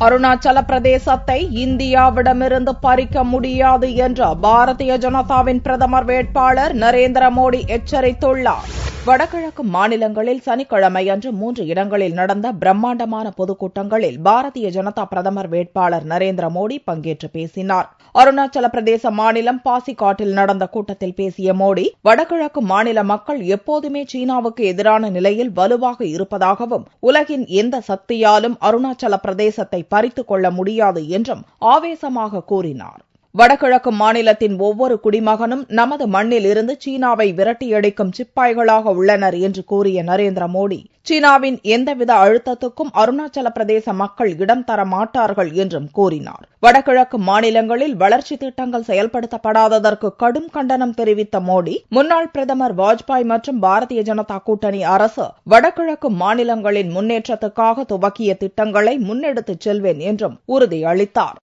அருணாச்சல பிரதேசத்தை இந்தியாவிடமிருந்து பறிக்க முடியாது என்ற பாரதிய ஜனதாவின் பிரதமர் வேட்பாளர் நரேந்திர மோடி எச்சரித்துள்ளார். வடகிழக்கு மாநிலங்களில் சனிக்கிழமையன்று 3 இடங்களில் நடந்த பிரம்மாண்டமான பொதுக்கூட்டங்களில் பாரதிய ஜனதா பிரதமர் வேட்பாளர் நரேந்திர மோடி பங்கேற்று பேசினார். அருணாச்சல பிரதேச மாநிலம் பாசிகாட்டில் நடந்த கூட்டத்தில் பேசிய மோடி, வடகிழக்கு மாநில மக்கள் எப்போதுமே சீனாவுக்கு எதிரான நிலையில் வலுவாக இருப்பதாகவும், உலகின் எந்த சக்தியாலும் அருணாச்சல பிரதேசத்தை பறித்துக் கொள்ள முடியாது என்றும் ஆவேசமாக கூறினார். வடகிழக்கு மாநிலத்தின் ஒவ்வொரு குடிமகனும் நமது மண்ணில் இருந்து சீனாவை விரட்டியடிக்கும் சிப்பாய்களாக உள்ளனர் என்று கூறிய நரேந்திர மோடி, சீனாவின் எந்தவித அழுத்தத்துக்கும் அருணாச்சல பிரதேச மக்கள் இடம் தர மாட்டார்கள் என்றும் கூறினார். வடகிழக்கு மாநிலங்களில் வளர்ச்சி திட்டங்கள் செயல்படுத்தப்படாததற்கு கடும் கண்டனம் தெரிவித்த மோடி, முன்னாள் பிரதமர் வாஜ்பாய் மற்றும் பாரதிய ஜனதா கூட்டணி அரசு வடகிழக்கு மாநிலங்களின் முன்னேற்றத்துக்காக துவக்கிய திட்டங்களை முன்னெடுத்துச் செல்வேன் என்றும் உறுதியளித்தார்.